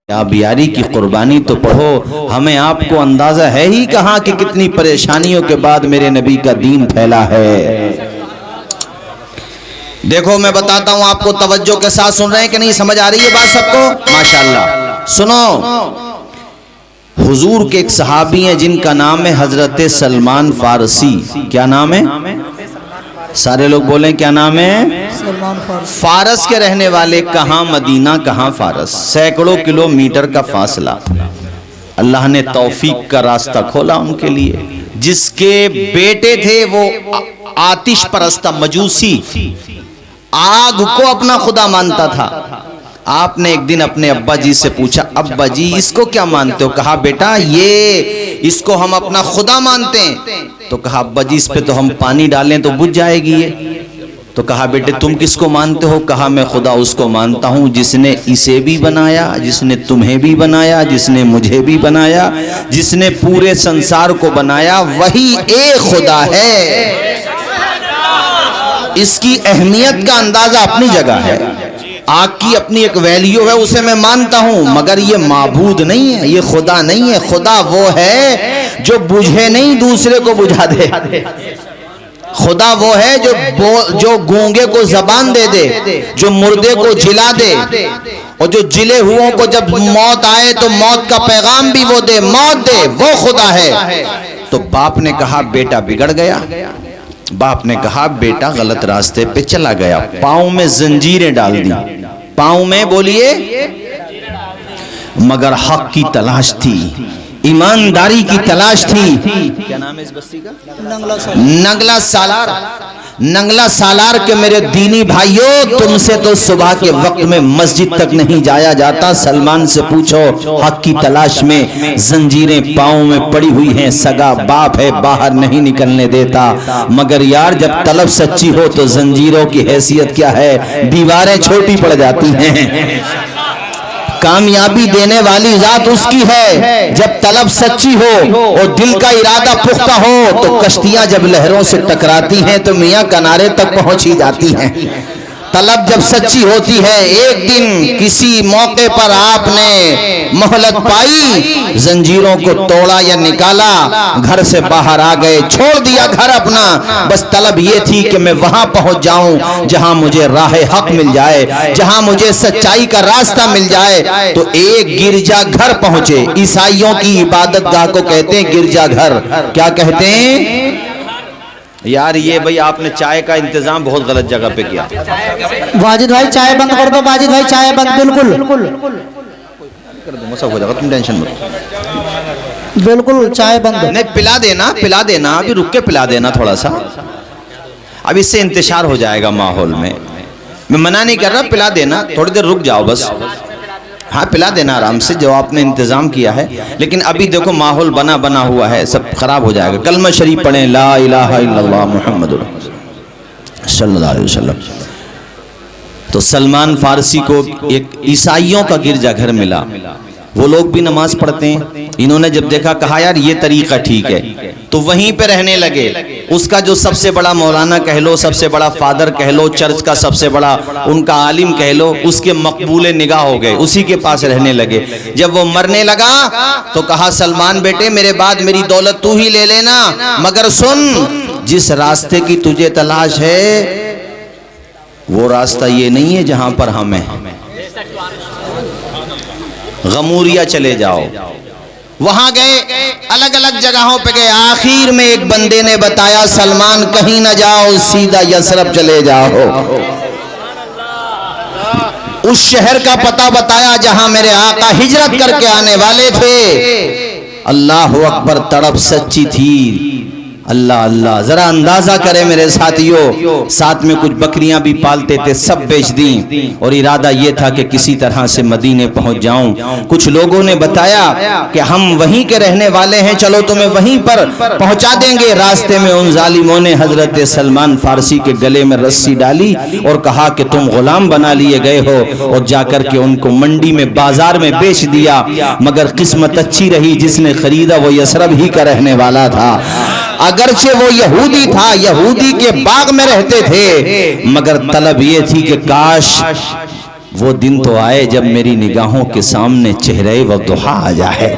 آپ یاری کی قربانی تو پڑھو، ہمیں آپ کو اندازہ ہے ہی کہاں کہ کتنی پریشانیوں کے بعد میرے نبی کا دین پھیلا ہے۔ دیکھو میں بتاتا ہوں آپ کو، توجہ کے ساتھ سن رہے ہیں کہ نہیں؟ سمجھ آ رہی ہے بات سب کو؟ ماشاءاللہ سنو، حضور کے ایک صحابی ہیں جن کا نام ہے حضرت سلمان فارسی۔ کیا نام ہے؟ سارے لوگ بولیں کیا نام ہے؟ فارس کے رہنے والے، کہاں مدینہ کہاں فارس، سینکڑوں کلومیٹر کا فاصلہ۔ اللہ نے توفیق کا راستہ کھولا ان کے لیے۔ جس کے بیٹے تھے وہ آتش پرستہ مجوسی، آگ کو اپنا خدا مانتا تھا۔ آپ نے ایک دن اپنے ابا جی سے پوچھا، ابا جی اس کو کیا مانتے ہو؟ کہا بیٹا اس کو ہم اپنا خدا مانتے ہیں۔ تو کہا ابا جی اس پہ تو ہم پانی ڈالیں تو بجھ جائے گی یہ۔ تو کہا بیٹے تم کس کو مانتے ہو؟ کہا میں خدا اس کو مانتا ہوں جس نے اسے بھی بنایا، جس نے تمہیں بھی بنایا، جس نے مجھے بھی بنایا، جس نے پورے سنسار کو بنایا، وہی ایک خدا ہے۔ اس کی اہمیت کا اندازہ اپنی جگہ ہے، آگ کی اپنی ایک ویلیو ہے، اسے میں مانتا ہوں، مگر یہ معبود نہیں ہے، یہ خدا نہیں ہے۔ خدا وہ ہے جو بجھے نہیں دوسرے کو بجھا دے۔ خدا وہ ہے جو گونگے کو زبان دے دے، جو مردے کو جلا دے، اور جو جلے ہوئوں کو جب موت آئے تو موت کا پیغام بھی وہ دے، موت دے، وہ خدا ہے۔ تو باپ نے کہا بیٹا بگڑ گیا، باپ نے کہا بیٹا غلط راستے پہ چلا گیا، پاؤں میں زنجیریں ڈال دی، پاؤں میں بولیے، مگر حق کی تلاش تھی، ایمانداری کی تلاش تھی۔ کیا نام ہے اس بستی کا؟ ننگلا سالار۔ ننگلا سالار کے میرے دینی بھائیوں، تم سے تو صبح کے وقت میں مسجد تک نہیں جایا جاتا۔ سلمان سے پوچھو، حق کی تلاش میں زنجیریں پاؤں میں پڑی ہوئی ہیں، سگا باپ ہے باہر نہیں نکلنے دیتا، مگر یار جب طلب سچی ہو تو زنجیروں کی حیثیت کیا ہے، دیواریں چھوٹی پڑ جاتی ہیں۔ کامیابی دینے والی ذات اس کی ہے جب طلب سچی ہو اور دل کا ارادہ پختہ ہو، تو کشتیاں جب لہروں سے ٹکراتی ہیں تو میاں کنارے تک پہنچی جاتی ہیں۔ طلب جب سچی ہوتی ہے، ایک دن کسی موقع پر آپ نے مہلت پائی، زنجیروں کو توڑا یا نکالا، گھر سے باہر آ گئے، چھوڑ دیا گھر اپنا، بس طلب یہ تھی کہ میں وہاں پہنچ جاؤں جہاں مجھے راہ حق مل جائے، جہاں مجھے سچائی کا راستہ مل جائے۔ تو ایک گرجا گھر پہنچے، عیسائیوں کی عبادت گاہ کو کہتے ہیں گرجا گھر۔ کیا کہتے ہیں؟ یار یہ بھئی آپ نے چائے کا انتظام بہت غلط جگہ پہ کیا۔ واجد بھائی چائے بند کر دو، واجد بھائی چائے بند، بالکل کر دوں گا، سب ہو جائے گا، تم ٹینشن مت۔ بالکل چائے بند۔ نہیں پلا دینا، ابھی رک کے پلا دینا تھوڑا سا، اب اس سے انتشار ہو جائے گا ماحول میں۔ میں منع نہیں کر رہا، پلا دینا، تھوڑی دیر رک جاؤ بس، ہاں پلا دینا آرام سے جو آپ نے انتظام کیا ہے، لیکن ابھی دیکھو ماحول بنا ہوا ہے، سب خراب ہو جائے گا۔ کلمہ شریف پڑھیں، لا الہ الا اللہ محمد صلی اللہ علیہ وسلم۔ تو سلمان فارسی کو ایک عیسائیوں کا گرجا گھر ملا، وہ لوگ بھی نماز پڑھتے ہیں، انہوں نے جب دیکھا کہا یار یہ طریقہ ٹھیک ہے، تو وہیں پہ رہنے لگے۔ اس کا جو سب سے بڑا مولانا کہہ لو، سب سے بڑا فادر کہہ لو، چرچ کا سب سے بڑا ان کا عالم کہہ لو، اس کے مقبول نگاہ ہو گئے، اسی کے پاس رہنے لگے۔ جب وہ مرنے لگا تو کہا سلمان بیٹے میرے بعد میری دولت تو ہی لے لینا، مگر سن جس راستے کی تجھے تلاش ہے وہ راستہ یہ نہیں ہے جہاں پر ہم ہیں، غموریا چلے جاؤ۔ وہاں گئے، الگ الگ جگہوں پہ گئے، آخر میں ایک بندے نے بتایا سلمان کہیں نہ جاؤ، سیدھا یثرب چلے جاؤ۔ اس شہر کا پتہ بتایا جہاں میرے آقا ہجرت کر کے آنے والے تھے۔ اللہ اکبر، تڑپ سچی تھی۔ اللہ اللہ، ذرا اندازہ کرے میرے ساتھیوں، ساتھ میں کچھ بکریاں بھی پالتے تھے، سب بیچ دیں، اور ارادہ یہ تھا کہ کسی طرح سے مدینے پہنچ جاؤں۔ کچھ لوگوں نے بتایا کہ ہم وہیں کے رہنے والے ہیں، چلو تمہیں وہیں پر پہنچا دیں گے۔ راستے میں ان ظالموں نے حضرت سلمان فارسی کے گلے میں رسی ڈالی اور کہا کہ تم غلام بنا لیے گئے ہو، اور جا کر کے ان کو منڈی میں بازار میں بیچ دیا۔ مگر قسمت اچھی رہی، جس نے خریدا وہ یثرب ہی کا رہنے والا تھا۔ اگرچہ وہ یہودی تھا، یہودی کے باغ میں رہتے تھے، مگر طلب یہ تھی کہ کاش وہ دن تو آئے جب میری نگاہوں کے سامنے چہرے وضحا آ جائے.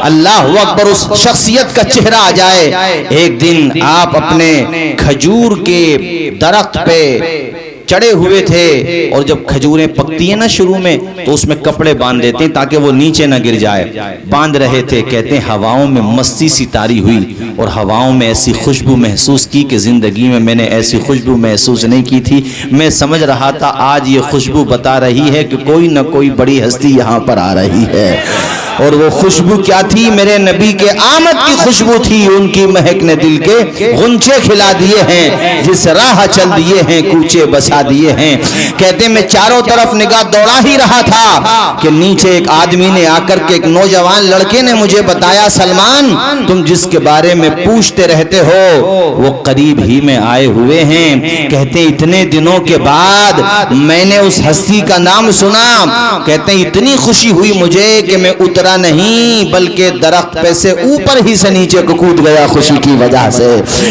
اللہ اکبر. اس شخصیت کا چہرہ آ جائے. ایک دن آپ اپنے کھجور کے درخت پہ چڑھے ہوئے تھے اور جب کھجوریں پکتی ہیں نا شروع میں تو اس میں کپڑے باندھ دیتے ہیں تاکہ وہ نیچے نہ گر جائے. باندھ رہے تھے. کہتے ہیں ہواؤں میں مستی سی طاری ہوئی اور ہواؤں میں ایسی خوشبو محسوس کی کہ زندگی میں نے ایسی خوشبو محسوس نہیں کی تھی. میں سمجھ رہا تھا آج یہ خوشبو بتا رہی ہے کہ کوئی نہ کوئی بڑی ہستی یہاں پر آ رہی ہے. اور وہ خوشبو کیا تھی؟ میرے نبی کے آمد کی خوشبو تھی. ان کی مہک نے دل کے غنچے کھلا دیے ہیں. جس راہ چل دیے ہیں کوچے بسا دیے ہیں. کہتے میں چاروں طرف نگاہ دوڑا ہی رہا تھا کہ نیچے ایک آدمی نے آ کر کے ایک نوجوان لڑکے نے مجھے بتایا سلمان تم جس کے بارے میں پوچھتے رہتے ہو وہ قریب ہی میں آئے ہوئے ہیں. کہتے اتنے دنوں کے بعد میں نے اس ہستی کا نام سنا. کہتے ہیں اتنی خوشی ہوئی مجھے کہ میں اترا نہیں بلکہ درخت پہ سے اوپر ہی سے نیچے کو کود گیا خوشی کی وجہ سے.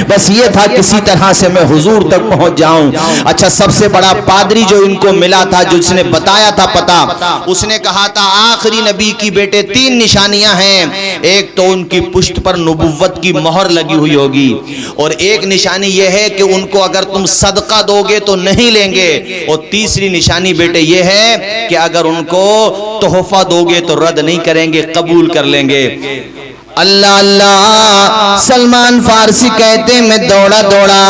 بس یہ تھا کسی طرح سے میں حضور تک پہنچ جاؤں. اچھا سب سے بڑا پادری جو ان کو ملا تھا جس نے بتایا تھا پتہ اس نے کہا تھا آخری نبی کی بیٹے 3 نشانیاں ہیں. ایک تو ان کی پشت پر نبوت کی مہر لگی ہوئی ہوگی اور ایک نشانی یہ ہے کہ ان کو اگر تم صدقہ دو گے تو نہیں لیں گے اور تیسری نشانی بیٹے یہ ہے کہ اگر ان کو تحفہ دو گے تو رد نہیں کریں گے قبول کر لیں گے. اللہ اللہ. سلمان فارسی کہتے میں دوڑا دوڑا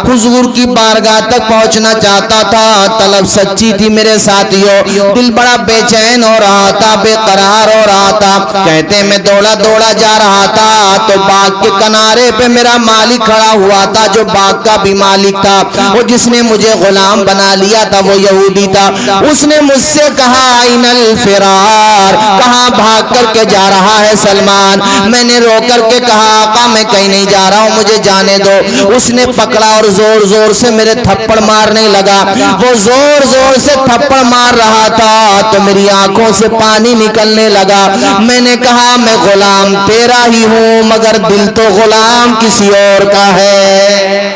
حضور کی بارگاہ تک پہنچنا چاہتا تھا. طلب سچی تھی میرے ساتھیوں. دل بڑا بے چین ہو رہا تھا بے قرار ہو رہا تھا. کہتے میں دوڑا دوڑا جا رہا تھا تو باغ کے کنارے پہ میرا مالک کھڑا ہوا تھا جو باغ کا بھی مالک تھا. وہ جس نے مجھے غلام بنا لیا تھا وہ یہودی تھا. اس نے مجھ سے کہا این الفرار کہاں بھاگ کر کے جا رہا ہے سلمان؟ میں نے رو کر کے کہا آقا میں کہیں نہیں جا رہا ہوں مجھے جانے دو. اس نے پکڑا اور زور زور سے میرے تھپڑ مارنے لگا. وہ زور زور سے تھپڑ مار رہا تھا تو میری آنکھوں سے پانی نکلنے لگا. میں نے کہا میں غلام تیرا ہی ہوں مگر دل تو غلام کسی اور کا ہے.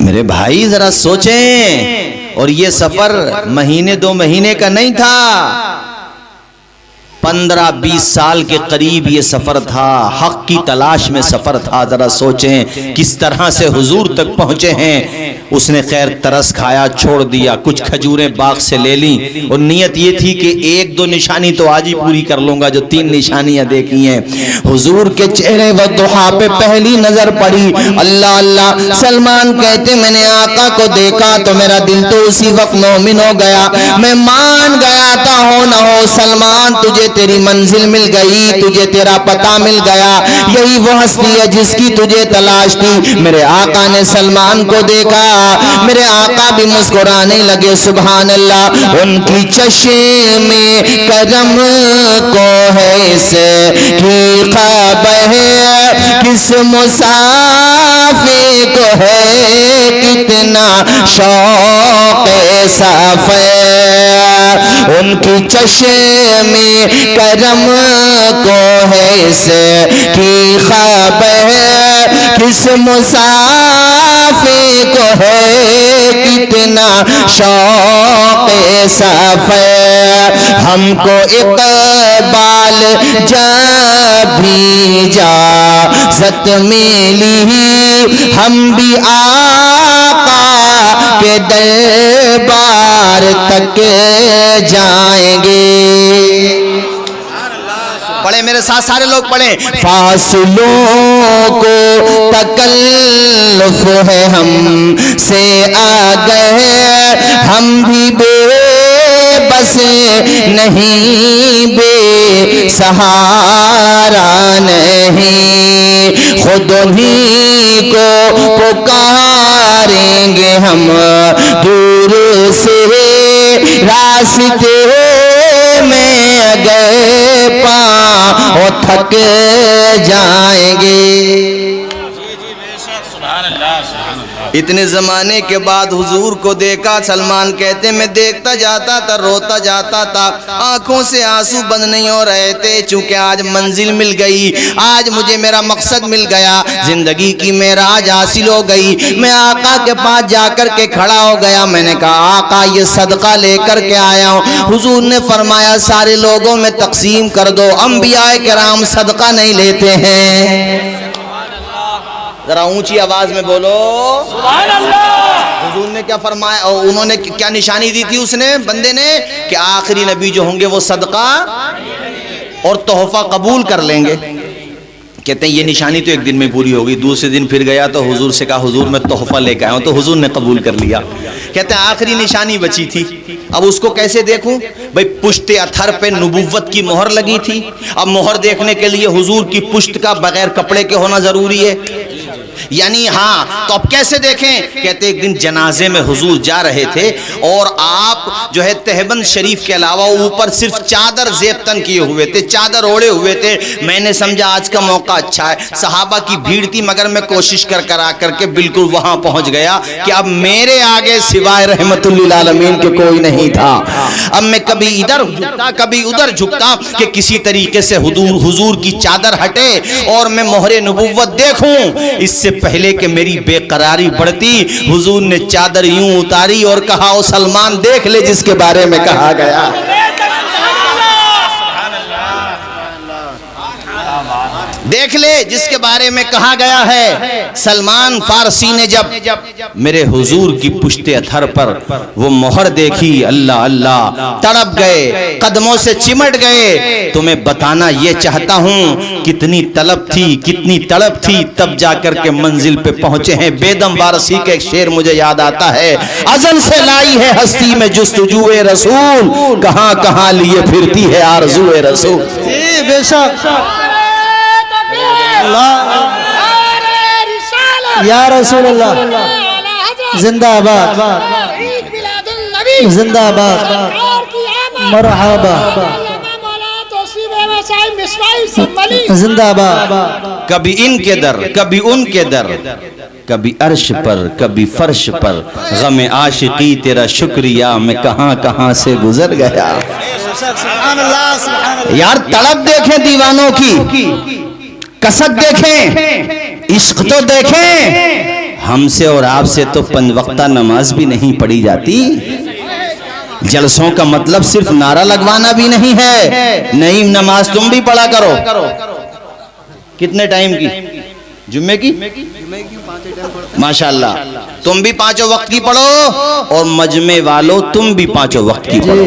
میرے بھائی ذرا سوچیں. اور یہ سفر مہینے 2 مہینے کا نہیں تھا 15-20 سال کے قریب یہ سفر تھا. حق کی تلاش میں سفر تھا. ذرا سوچیں کس طرح سے حضور تک پہنچے ہیں. اس نے خیر ترس کھایا چھوڑ دیا. کچھ کھجوریں باغ سے لے لیں اور نیت یہ تھی کہ 1-2 نشانی تو آج ہی پوری کر لوں گا جو 3 نشانیاں دیکھی ہیں. حضور کے چہرے وضحا پہ پہلی نظر پڑی. اللہ اللہ. سلمان کہتے میں نے آقا کو دیکھا تو میرا دل تو اسی وقت مومن ہو گیا. میں مان گیا تھا ہو نہ ہو سلمان تجھے تیری منزل مل گئی تجھے تیرا پتہ مل گیا. یہی وہ ہستی ہے جس کی تجھے تلاش تھی. میرے آقا نے سلمان کو دیکھا. میرے آقا بھی مسکرانے لگے. سبحان اللہ. ان کی چشم کرم کو ہے سے کی خبر کس مسافر کو ہے کتنا شوق سفر. ان کی چشم کرم کو ہے سے کی خبر کس مسافر کو ہے کتنا شوق سفر. ہم کو اقبال جب بھی اجازت ملی ہم بھی آقا کے دربار تک جائیں گے. پڑھیں میرے ساتھ سارے لوگ پڑھیں. فاصلوں کو تکلف ہے ہم سے آگئے ہم بھی بے بس نہیں بے سہارا نہیں. خود انہی کو پکاریں گے ہم دور سے راستے میں اگر پاؤں تھک جائیں گے. اتنے زمانے کے بعد حضور کو دیکھا. سلمان کہتے میں دیکھتا جاتا تھا, روتا جاتا تھا, آنکھوں سے آنسو بند نہیں ہو رہے تھے, چونکہ آج منزل مل گئی, آج مجھے میرا مقصد مل گیا, زندگی کی معراج حاصل ہو گئی. میں آقا کے پاس جا کر کے کھڑا ہو گیا. میں نے کہا آقا یہ صدقہ لے کر کے آیا ہوں. حضور نے فرمایا سارے لوگوں میں تقسیم کر دو, انبیاء کرام صدقہ نہیں لیتے ہیں. ذرا اونچی آواز میں بولو سبحان اللہ. حضور نے کیا فرمایا, انہوں نے کیا نشانی دی تھی اس نے بندے نے, کہ آخری نبی جو ہوں گے وہ صدقہ اور تحفہ قبول کر لیں گے. کہتے ہیں یہ نشانی تو ایک دن میں پوری ہوگی. دوسرے دن پھر گیا تو حضور سے کہا حضور میں تحفہ لے کے آیا ہوں, تو حضور نے قبول کر لیا. کہتے ہیں آخری نشانی بچی تھی, اب اس کو کیسے دیکھوں بھئی, پشت اتھر پہ نبوت کی مہر لگی تھی. اب مہر دیکھنے کے لیے حضور کی پشت کا بغیر کپڑے کے ہونا ضروری ہے, یعنی ہاں, تو اب کیسے دیکھیں. کہتے ایک دن جنازے میں حضور جا رہے تھے اور آپ جو ہے تہبند شریف کے علاوہ اوپر صرف چادر زیبتن کیے ہوئے تھے, چادر اوڑے ہوئے تھے. میں نے سمجھا آج کا موقع اچھا ہے, صحابہ کی بھیڑ تھی, مگر میں کوشش کر کے بالکل وہاں پہنچ گیا کہ اب میرے آگے سوائے رحمت للعالمین کے کوئی نہیں تھا. اب میں کبھی ادھر جھکتا کبھی ادھر جھکتا کہ کسی طریقے سے حضور کی چادر ہٹے اور میں مہر نبوت دیکھوں. اس سے پہلے کہ میری بے قراری بڑھتی, حضور نے چادر یوں اتاری اور کہا او سلمان دیکھ لے جس کے بارے میں کہا گیا. دیکھ لے جس کے بارے میں کہا گیا ہے. سلمان فارسی نے جب میرے حضور کی پشت اتھر پر وہ مہر دیکھی, اللہ اللہ تڑپ گئے, قدموں سے چمٹ گئے. تمہیں بتانا یہ چاہتا ہوں کتنی طلب تھی, کتنی تڑپ تھی, تب جا کر کے منزل پہ پہنچے ہیں. بیدم وارسی کا ایک شعر مجھے یاد آتا ہے, ازل سے لائی ہے ہستی میں جستجوئے رسول, کہاں کہاں لیے پھرتی ہے آرزوئے رسول. بے شک یا رسول اللہ زندہ آباد, زندہ آباد, مرحبا, زندہ آباد. کبھی ان کے در کبھی ان کے در, کبھی عرش پر کبھی فرش پر, غم عاشقی تیرا شکریہ میں کہاں کہاں سے گزر گیا. یار تڑپ دیکھیں دیوانوں کی, کسک دیکھیں, عشق تو دیکھیں. ہم سے اور آپ سے تو 5 وقتہ نماز بھی نہیں پڑھی جاتی. جلسوں کا مطلب صرف نعرہ لگوانا بھی نہیں ہے, نہیں نماز تم بھی پڑھا کرو. کتنے ٹائم کی, جمعے کی, ماشاءاللہ تم بھی 5 وقت کی پڑھو, اور مجمع والو تم بھی 5 وقت کی پڑھو.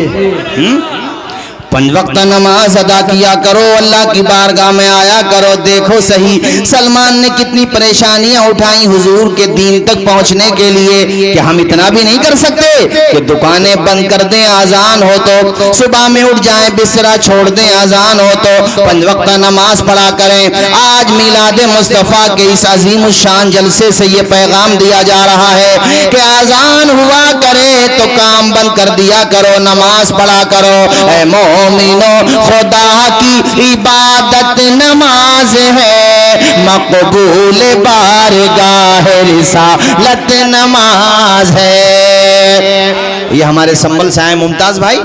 5 وقت نماز ادا کیا کرو, اللہ کی بارگاہ میں آیا کرو. دیکھو صحیح سلمان نے کتنی پریشانیاں اٹھائیں حضور کے دین تک پہنچنے کے لیے, کہ ہم اتنا بھی نہیں کر سکتے کہ دکانیں بند کر دیں آذان ہو تو, صبح میں اٹھ جائیں بسترا چھوڑ دیں آذان ہو تو, 5 وقت نماز پڑھا کریں. آج میلاد مصطفیٰ کے اس عظیم الشان جلسے سے یہ پیغام دیا جا رہا ہے کہ آذان ہوا کرے تو کام بند کر دیا کرو, نماز پڑھا کرو. اے مومنو خدا کی عبادت نماز ہے, مقبول بارگاہ رسالت نماز ہے. یہ ہمارے سنبل سے آئے ممتاز بھائی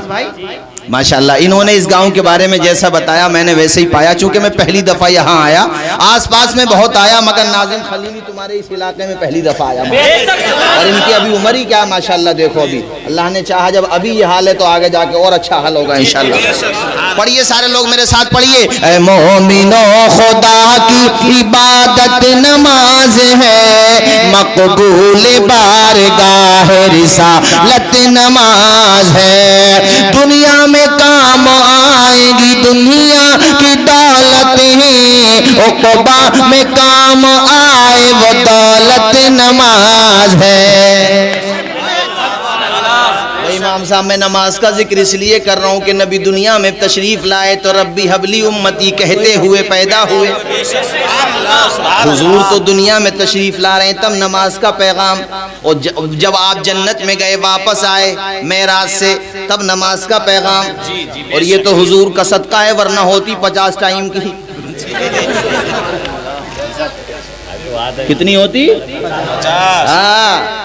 ماشاءاللہ, انہوں نے اس گاؤں کے بارے میں جیسا بتایا میں نے ویسے ہی پایا. چونکہ میں پہلی دفعہ یہاں آیا, آس پاس میں بہت آیا, مگر ناظم خلیلی تمہارے اس علاقے میں پہلی دفعہ آیا. اور ان کی ابھی عمر ہی کیا ماشاءاللہ, دیکھو ابھی اللہ نے چاہا جب ابھی یہ حال ہے تو آگے جا کے اور اچھا حال ہوگا انشاءاللہ. پڑھیے سارے لوگ میرے ساتھ پڑھیے. اے مومنو خدا کی عبادت نماز ہے, مقبول بارگاہ رسالت نماز ہے. دنیا میں کام آئے گی دنیا کی دولت ہے, عقبہ میں کام آئے وہ دولت نماز ہے. امام صاحب میں نماز کا ذکر اس لیے کر رہا ہوں کہ نبی دنیا میں تشریف لائے تو ربی حبلی امتی کہتے ہوئے پیدا ہوئے. حضور تو دنیا میں تشریف لا رہے ہیں, تب نماز کا پیغام. اور جب آپ جنت میں گئے واپس آئے معراج سے, تب نماز کا پیغام. اور یہ تو حضور کا صدقہ ہے, ورنہ ہوتی 50 ٹائم کی. کتنی ہوتی؟ 50۔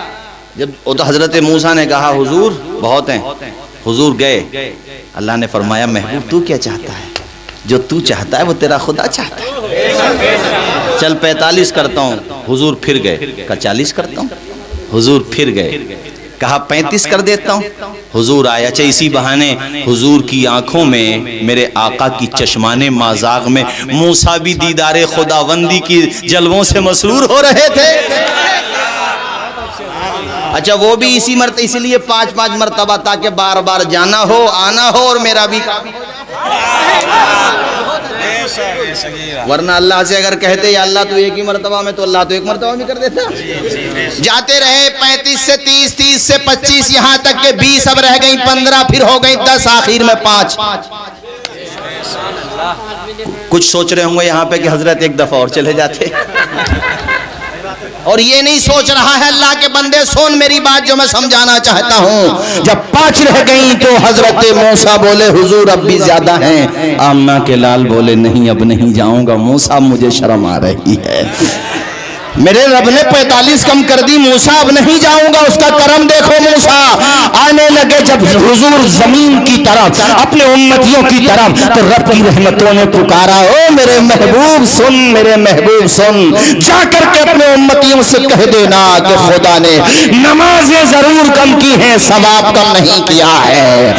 جب وہ تو حضرت موسیٰ نے کہا حضور بہت ہیں، حضور گئے، اللہ نے فرمایا محبوب تو کیا چاہتا ہے؟ جو تو چاہتا ہے وہ تیرا خدا چاہتا ہے، چل 45 کرتا ہوں۔ حضور پھر گئے، کہا 40 کرتا ہوں۔ حضور پھر گئے، کہا 35 کر دیتا ہوں۔ حضور آیا، اچھا اسی بہانے حضور کی آنکھوں میں، میرے آقا کی چشمان مازاغ میں موسیٰ بھی دیدار خداوندی کی جلووں سے مسرور ہو رہے تھے۔ اچھا وہ بھی اسی مرتبہ، اسی لیے 5 مرتبہ، تاکہ بار بار جانا ہو، آنا ہو، اور میرا بھی کام ہو جائے۔ ورنہ اللہ سے اگر کہتے یا اللہ تو ایک ہی مرتبہ میں، تو اللہ تو ایک مرتبہ میں کر دیتا۔ جاتے رہے 35 سے 30، 30 سے 25، یہاں تک کہ 20، اب رہ گئی 15، پھر ہو گئی 10، آخر میں 5۔ کچھ سوچ رہے ہوں گے یہاں پہ کہ حضرت ایک دفعہ اور چلے جاتے، اور یہ نہیں سوچ رہا ہے اللہ کے بندے سن میری بات جو میں سمجھانا چاہتا ہوں۔ جب 5 رہ گئیں تو حضرت موسیٰ بولے حضور اب بھی زیادہ ہیں۔ آمنہ کے لال بولے نہیں اب نہیں جاؤں گا موسیٰ، مجھے شرم آ رہی ہے، میرے رب نے 45 کم کر دی، موسیٰ اب نہیں جاؤں گا، اس کا کرم دیکھو۔ موسیٰ آنے لگے جب حضور زمین کی طرف، اپنے امتیوں کی طرف، تو رب کی رحمتوں نے پکارا، او میرے محبوب سن، میرے محبوب سن، جا کر کے اپنے امتیوں سے کہہ دینا کہ خدا نے نمازیں ضرور کم کی ہیں، ثواب کم نہیں کیا ہے۔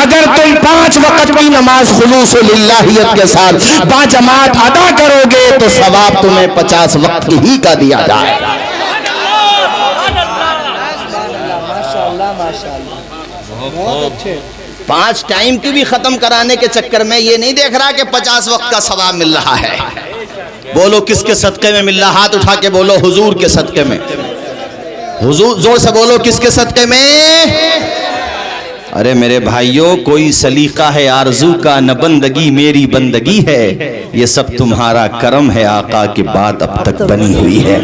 اگر تم 5 وقت کی نماز خلوص للہیت کے ساتھ باجماعت ادا کرو گے تو ثواب تمہیں 50 وقت ہی کا دیا جائے گا۔ 5 ٹائم کی بھی ختم کرانے کے چکر میں یہ نہیں دیکھ رہا کہ 50 وقت کا ثواب مل رہا ہے۔ بولو کس کے صدقے میں مل رہا؟ ہاتھ اٹھا کے بولو حضور کے صدقے میں۔ حضور، زور سے بولو کس کے صدقے میں؟ ارے میرے بھائیوں، کوئی سلیقہ ہے آرزو کا، نہ بندگی میری بندگی ہے، یہ سب تمہارا کرم ہے، آقا کی بات اب تک بنی ہوئی ہے۔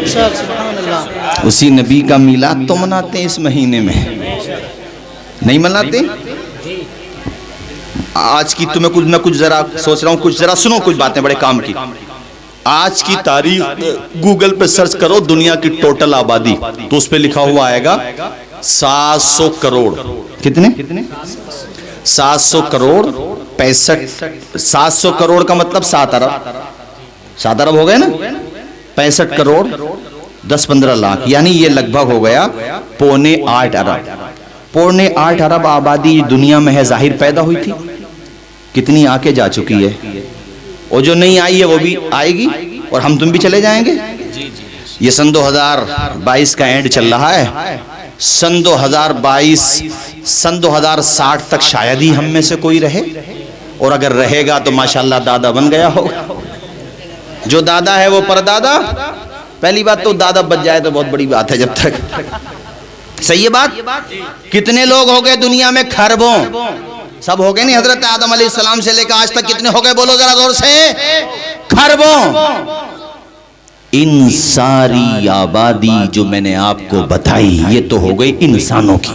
اسی نبی کا میلاد تو مناتے ہیں اس مہینے میں، نہیں مناتے؟ آج کی تمہیں کچھ میں کچھ ذرا سوچ رہا ہوں، کچھ ذرا سنو کچھ باتیں بڑے کام کی۔ آج کی تاریخ گوگل پہ سرچ کرو دنیا کی ٹوٹل آبادی، تو اس پہ لکھا ہوا آئے گا 700 کروڑ۔ کتنے؟ 700 کروڑ 65۔ 700 کروڑ کا مطلب 7 ارب۔ 7 ارب ہو گئے نا؟ 65 کروڑ 10-15 لاکھ، یعنی یہ لگ بھگ ہو گیا 8.25 ارب۔ 8.25 ارب آبادی دنیا میں ہے، ظاہر پیدا ہوئی تھی، کتنی آ کے جا چکی ہے، اور جو نہیں آئی ہے وہ بھی آئے گی، اور ہم تم بھی چلے جائیں گے۔ یہ سن 2022 کا اینڈ چل رہا ہے، سن 2060 تک شاید ہی ہم میں سے کوئی رہے، اور اگر رہے گا تو ماشاءاللہ دادا بن گیا ہوگا۔ جو دادا ہے وہ پردادا، پہلی بات تو دادا بچ جائے تو بہت بڑی بات ہے جب تک۔ صحیح ہے بات؟ کتنے لوگ ہو گئے دنیا میں؟ خربوں، سب ہو گئے نہیں؟ حضرت آدم علیہ السلام سے لے کر آج تک کتنے ہو گئے؟ بولو ذرا زور سے، خربوں۔ ان ساری آبادی جو میں نے آپ کو بتائی یہ تو ہو گئی انسانوں کی،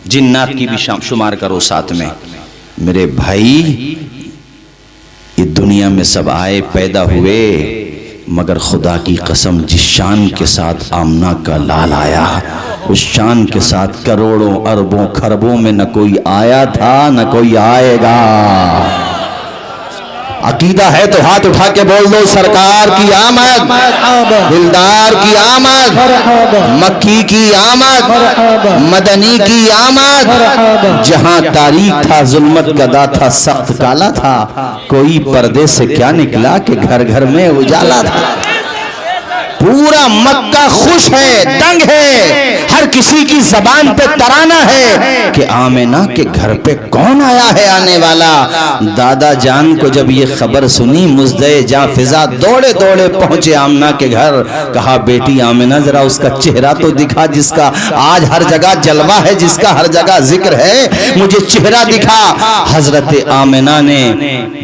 جنات کی بھی شمار کرو ساتھ میں۔ میرے بھائی یہ دنیا میں سب آئے پیدا ہوئے، مگر خدا کی قسم جس شان کے ساتھ آمنہ کا لال آیا، اس شان کے ساتھ کروڑوں اربوں خربوں میں نہ کوئی آیا تھا نہ کوئی آئے گا۔ عقیدہ ہے تو ہاتھ اٹھا کے بول دو سرکار کی آمد، دلدار کی آمد، مکی کی آمد، مدنی کی آمد۔ جہاں تاریک تھا ظلمت گدا تھا سخت کالا تھا، کوئی پردے سے کیا نکلا کہ گھر گھر میں اجالا تھا۔ پورا مکہ خوش ہے، دنگ ہے، ہر کسی کی زبان پہ ترانہ ہے کہ آمنہ کے گھر پہ کون آیا ہے آنے والا۔ دادا جان کو جب یہ خبر سنی مزدے جاں فضا دوڑے دوڑے پہنچے آمنہ کے گھر، کہا بیٹی آمنہ ذرا اس کا چہرہ تو دکھا جس کا آج ہر جگہ جلوہ ہے، جس کا ہر جگہ ذکر ہے، مجھے چہرہ دکھا۔ حضرت آمنہ نے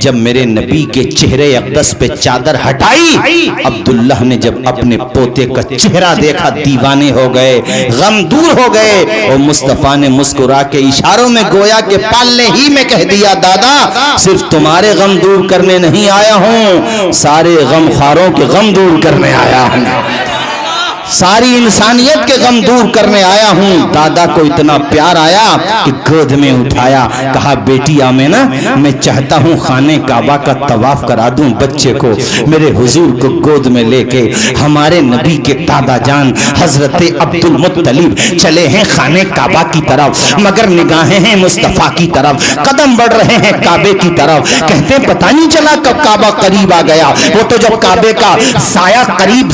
جب میرے نبی کے چہرے اقدس پہ چادر ہٹائی، عبداللہ نے جب اپنے پوتے کا چہرہ دیکھا دیوانے ہو گئے، غم دور ہو گئے، اور مصطفیٰ نے مسکرا کے اشاروں میں گویا کہ پالنے ہی میں کہہ دیا دادا صرف تمہارے غم دور کرنے نہیں آیا ہوں، سارے غم خواروں کے غم دور کرنے آیا ہوں۔ ساری انسانیت کے غم دور کرنے آیا ہوں۔ دادا کو اتنا پیار آیا کہ گود میں اٹھایا، کہا بیٹی آمینہ میں چاہتا ہوں خانے کعبہ کا طواف کرا دوں بچے کو۔ میرے حضور کو گود میں لے کے ہمارے نبی کے دادا جان حضرت عبد المطلب چلے ہیں خانے کعبہ کی طرف، مگر نگاہیں ہیں مصطفیٰ کی طرف، قدم بڑھ رہے ہیں کعبے کی طرف۔ کہتے ہیں پتہ نہیں چلا کب کعبہ قریب آ گیا، وہ تو جب کعبے کا سایہ قریب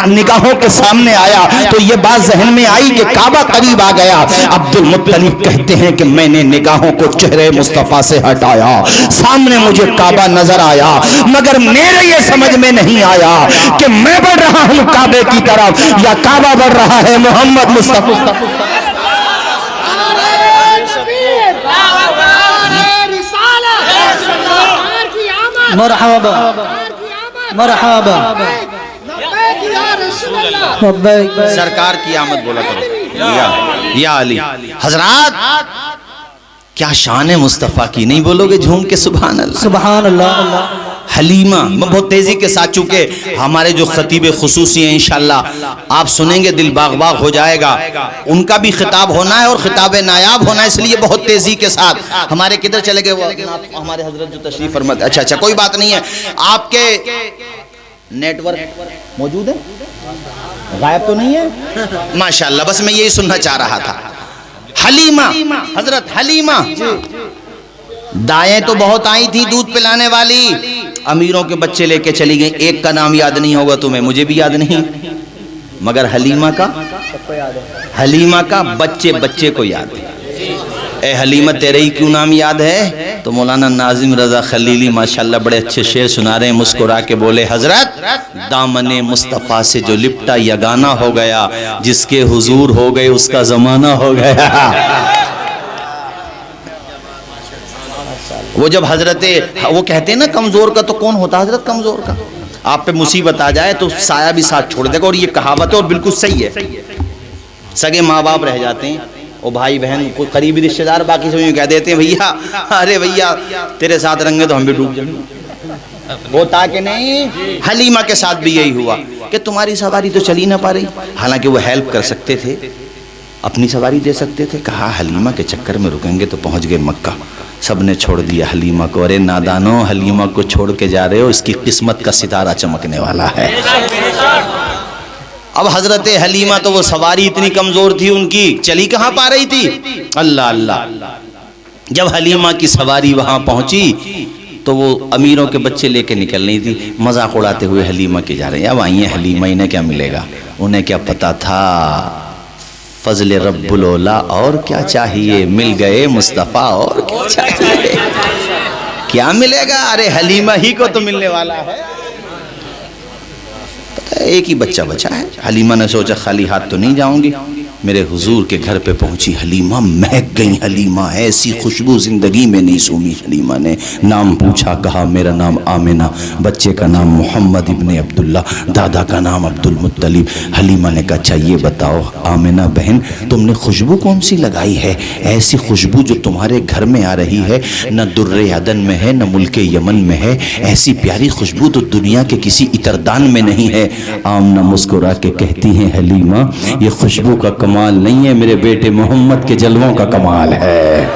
نگاہوں کے سامنے آیا تو یہ بات ذہن میں آئی کہ کعبہ قریب آ گیا۔ عبد المطلب کہتے ہیں کہ میں نے نگاہوں کو چہرے مصطفیٰ سے ہٹایا، سامنے مجھے کعبہ نظر آیا، مگر میرے یہ سمجھ میں نہیں آیا کہ میں بڑھ رہا ہوں کعبے کی طرف یا کعبہ بڑھ رہا ہے محمد مصطفیٰ۔ مرحبا مرحبا سرکار کی آمد بولا کرو یا علی۔ حضرات کیا شان ہے مصطفیٰ کی، نہیں بولو گے جھوم کے سبحان اللہ؟ سبحان اللہ۔ حلیمہ، میں بہت تیزی کے ساتھ چونکہ ہمارے جو خطیب خصوصی ہیں انشاءاللہ آپ سنیں گے دل باغ باغ ہو جائے گا، ان کا بھی خطاب ہونا ہے اور خطاب نایاب ہونا ہے، اس لیے بہت تیزی کے ساتھ۔ ہمارے کدھر چلے گئے وہ ہمارے حضرت جو تشریف فرماتے؟ اچھا کوئی بات نہیں ہے، آپ کے نیٹ ورک موجود ہے، غائب تو نہیں ہے؟ ماشاءاللہ، بس میں یہی سننا چاہ رہا تھا۔ حلیمہ، حضرت حلیمہ دائیں تو بہت آئی تھی دودھ پلانے والی، امیروں کے بچے لے کے چلی گئیں، ایک کا نام یاد نہیں ہوگا تمہیں، مجھے بھی یاد نہیں، مگر حلیمہ کا بچے بچے کو یاد ہے۔ اے حلیمہ تیرے ہی کیوں نام یاد ہے؟ تو مولانا ناظم رضا خلیلی ماشاءاللہ بڑے اچھے شعر سنا رہے ہیں، مسکرا کے بولے حضرت دامن مصطفیٰ سے جو لپٹا یگانہ ہو گیا، جس کے حضور ہو گئے اس کا زمانہ ہو گیا۔ وہ جب حضرت وہ کہتے ہیں نا کمزور کا تو کون ہوتا حضرت؟ کمزور کا آپ پہ مصیبت آ جائے تو سایہ بھی ساتھ چھوڑ دے گا، اور یہ کہاوت ہے اور بالکل صحیح ہے۔ سگے ماں باپ رہ جاتے ہیں، وہ بھائی بہن کوئی قریبی رشتہ دار باقی سب یوں کہہ دیتے ہیں بھیا ارے بھیا تیرے ساتھ رنگے تو ہم بھی ڈوب جائیں، ہوتا کہ نہیں؟ حلیمہ کے ساتھ بھی یہی ہوا کہ تمہاری سواری تو چلی نہ پا رہی، حالانکہ وہ ہیلپ کر سکتے تھے، اپنی سواری دے سکتے تھے، کہا حلیمہ کے چکر میں رکیں گے تو پہنچ گئے مکہ۔ سب نے چھوڑ دیا حلیمہ کو، ارے نادانو حلیمہ کو چھوڑ کے جا رہے ہو، اس کی قسمت کا ستارہ چمکنے والا ہے۔ اب حضرت حلیمہ تو وہ سواری اتنی کمزور تھی ان کی، چلی کہاں پا رہی تھی؟ اللہ اللہ۔ جب حلیمہ کی سواری وہاں پہنچی تو وہ امیروں کے بچے لے کے نکل رہی تھی، مذاق اڑاتے ہوئے حلیمہ کے جا رہے ہیں۔ اب آئی ہیں حلیمہ، انہیں کیا ملے گا؟ انہیں کیا پتا تھا فضل رب الاولا، اور کیا چاہیے مل گئے مصطفیٰ، اور کیا چاہیے؟ کیا ملے گا؟ ارے حلیمہ ہی کو تو ملنے والا ہے۔ ایک ہی بچہ بچا ہے، حلیمہ نے سوچا خالی ہاتھ تو نہیں جاؤں گی۔ میرے حضور کے گھر پہ پہنچی حلیمہ، مہک گئی حلیمہ، ایسی خوشبو زندگی میں نہیں سونی حلیمہ نے۔ نام پوچھا، کہا میرا نام آمنہ، بچے کا نام محمد ابن عبداللہ، دادا کا نام عبد المطلب۔ حلیمہ نے کہا اچھا یہ بتاؤ آمنہ بہن تم نے خوشبو کون سی لگائی ہے؟ ایسی خوشبو جو تمہارے گھر میں آ رہی ہے نہ در عدن میں ہے نہ ملک یمن میں ہے، ایسی پیاری خوشبو تو دنیا کے کسی عطردان میں نہیں ہے۔ آمنہ مسکرا کے کہتی ہیں حلیمہ یہ خوشبو کا کمال نہیں ہے، میرے بیٹے محمد کے جلووں کا کمال ہے،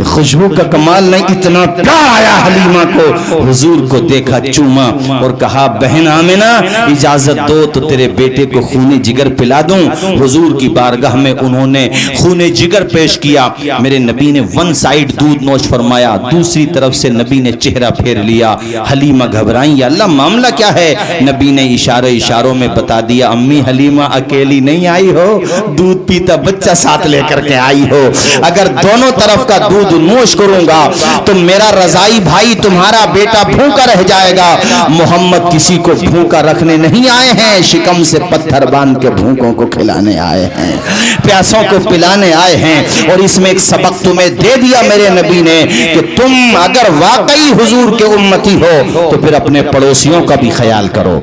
خوشبو کا کمال نہیں۔ اتنا پیار آیا حلیمہ کو، حضور کو دیکھا، چوما اور کہا بہن آمنہ اجازت دو تو تیرے بیٹے کو خون جگر پلا دوں۔ حضور کی بارگاہ میں انہوں نے خون جگر پیش کیا، میرے نبی نے ون سائیڈ دودھ نوش فرمایا، دوسری طرف سے نبی نے چہرہ پھیر لیا۔ حلیمہ گھبرائیں، یا اللہ معاملہ کیا ہے؟ نبی نے اشاروں میں بتا دیا امی حلیمہ اکیلی نہیں آئی ہو، دودھ پیتا بچہ ساتھ لے کر کے آئی ہو، اگر دونوں طرف کا دودھ نوش کروں گا تو میرا رضائی بھائی تمہارا بیٹا بھوکا رہ جائے گا۔ محمد کسی کو بھوکا رکھنے نہیں آئے ہیں، شکم سے پتھر باندھ کے بھوکوں کو کھلانے آئے ہیں، پیاسوں کو پلانے آئے ہیں۔ اور اس میں ایک سبق تمہیں دے دیا میرے نبی نے کہ تم اگر واقعی حضور کے امتی ہو تو پھر اپنے پڑوسیوں کا بھی خیال کرو۔